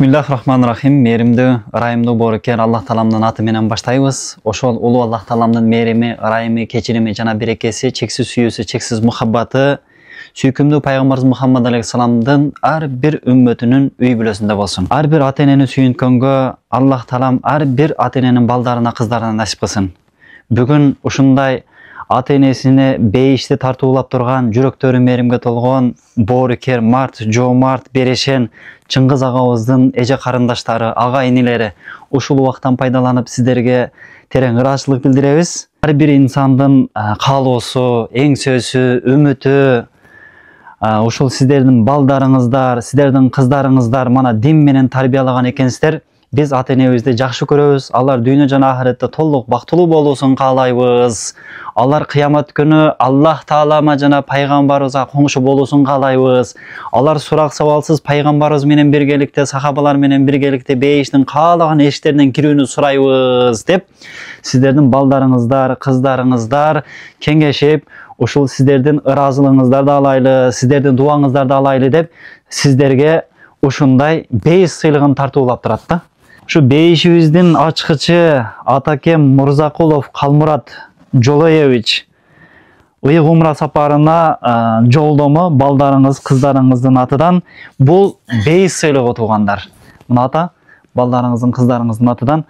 Bismillahirrahmanirrahim. Mehrimdүү, ырайымдуу боорукер Аллах Тааламдын аты менен баштайбыз. Ошол улуу Аллах Тааламдын мээрими, ырайымы, кечирими жана берекеси, чексиз сүйүүсү, чексиз мухаббаты сүйкүмдүү пайгамбарыбыз Мухаммад алейхиссаламдын ар бир үммөтүнүн үй бүлөсүндө болсун. Ар бир ата энени сүйүнткөнгө Аллах Таалам ар бир ата эненин балдарына, кыздарына насип кылсын. Бүгүн ушундай ата энесине бейишти тартуулап турган, жүрөктөрү мээримге толгон боорукер, март, жоомарт, берешен Чыңгыз агабыздын эже карындаштары, ага инилери ушул убактан пайдаланып сиздерге терең ыраазычылык билдиребиз. Ар бир инсандын каалоосу, эңсөсү, үмүтү ушул сиздердин балдарыңыздар, сиздердин кыздарыңыздар мана дин менен тарбиялаган экенсиздер. Biz ата энебизди жакшы көрөбүз. Алар дүйнө жана ахиретте толук бактылуу болуусун каалайбыз. Алар кыямат күнү Аллах Таалама жана пайгамбарыбызга коңшу болуусун каалайбыз. Алар сурак сабалсыз пайгамбарыбыз менен биргеликте, сахабалар менен биргеликте бейиштин каалаган эшиктеринен кирүүнү сурайбыз деп сиздердин балдарыңыздар, кыздарыңыздар кеңешип, ушул сиздердин ыраазылыгыңыздарды алайлы, сиздердин дуаңыздарды алайлы деп сиздерге ушундай бейиш сыйлыгын тартуулап турат да. Şu beyişimizin açkıcı Atakem Murzakulov Kalmurat Joloyevich Uyuq umra saparına joldomu baldarыңыз, kızlarыңыздың atıdan bu beyiş sıylığı tuğanlar. Muna ata baldarыңыздың, kızlarыңыздың atıdan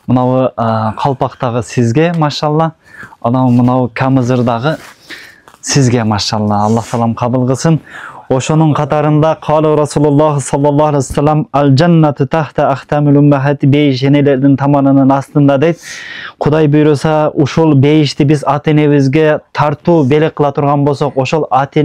mınavı kalpaqtagı sizge maşallah, anavı mınavı kamızırdağı sizge maşallah. Allah salam kabul kılsın. Oşonun katarında kalı Resulullah sallallahu aleyhi ve sellem al cenneti tahta ahtamil ümmahati beyişenelerin tamanının aslında deyt. Kuday buyursa uşul beyişti biz ata enebizge tartуу belek kıla turgan bolsok oşol ata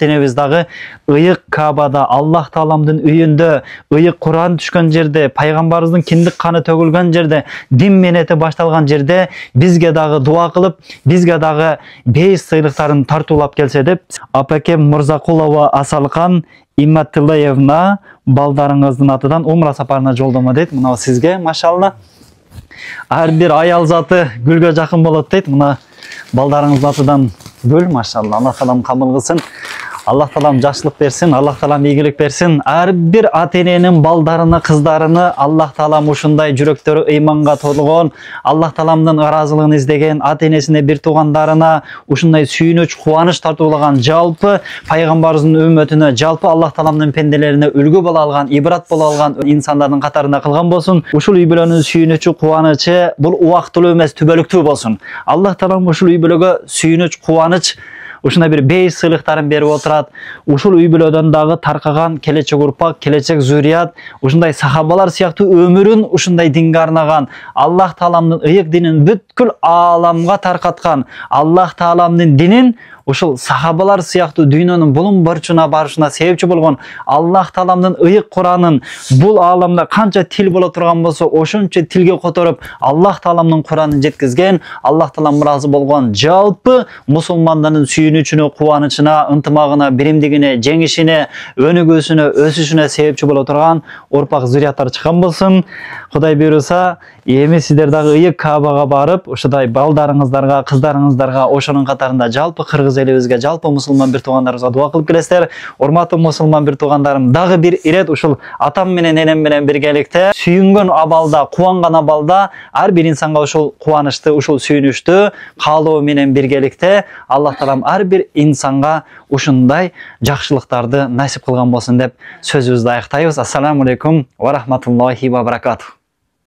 enebizdağı ıyık Kabada Allah Taalamdın üyünde ıyık Kur'an düşkön jerde paygambarыбыздын kindik kanı tөгülgөн jerde din meneti baştalgan jerde bizge dağı dua kılıp bizge dağı beyiş sıylıkların tartuulap gelse dep Apakem Murzakulova Asalkan İmmatıllayevna baldarыңыздын atıdan umra saparına joldomo deyt. Mına sizge maşallah. Her bir ayal zatı gülge jakın bolot deyt. Mına baldarыңыздын atıdan gül maşallah. Allah Taalam kabul kılsın. Allah Taalam жақсылық берсін, Allah Taalam ийгилик берсін. Ар бир ата эненин балдарына, кыздарына Allah Taalam ушундай жүрөктөрү ыйманга толгон, Allah Taalamдын ыраазылыгын издеген ата энесине бир туугандарына ушундай сүйүнүч, кубаныч тартуулаган жалпы пайгамбарыбыздын үммөтүнө, жалпы Allah Taalamдын пенделерине үлгү боло алган, ибрат боло алган инсандардын катарында кылган болсун. Ушул үй бүлөнүн сүйүнүчү, кубанычы бул убактылуу эмес, түбөлүктүү болсун. Allah Taalam ушул үй бүлөгө сүйүнүч, кубаныч ушундай бир бейиш сыйлыктарын берип отурат. Ушул үй бүлөдөн дагы таркаган келечек урпак, келечек зурият, ушундай сахабалар сыяктуу өмүрүн ушундай динге арнаган, Аллах Тааламдын ыйык динин бүткүл ааламга таркаткан, Аллах Тааламдын динин ушул сахабалар сыяктуу дүйнөнүн булун борчуна барышына себепчи болгон Аллах Тааламдын ыйык Куранын бул ааламда канча тил боло турган болсо ошончо тилге которуп Аллах Тааламдын Куранын жеткизген, Аллах Таалам ыраазы болгон жалпы мусулмандардын сүйүнүчүнө, кубанычына, ынтымагына, биримдигине, жеңишине, өнүгүүсүнө, өсүшүнө себепчи боло турган урпак зурияттар чыккан болсун. Кудай буйруса, эми сиздер дагы ыйык Кабага барып, ушундай балдарыңыздарга, кыздарыңыздарга, ошонун катарында жалпы кыргыз элибизге, жалпы мусулман бир туугандарыбызга дуа кылып келесиздер. Урматтуу мусулман бир туугандарым, дагы бир ирет ушул атам менен энем менен биргеликте сүйүнгөн абалда, кубанган абалда ар бир инсанга ушул кубанычты, ушул сүйүнүчтү каалоо менен биргеликте Аллах Таалам ар бир инсанга ушундай жакшылыктарды насип кылган болсун деп сөзүбүздү аяктайбыз. Ассаламу алейкум ва рахматуллахи ва баракатух.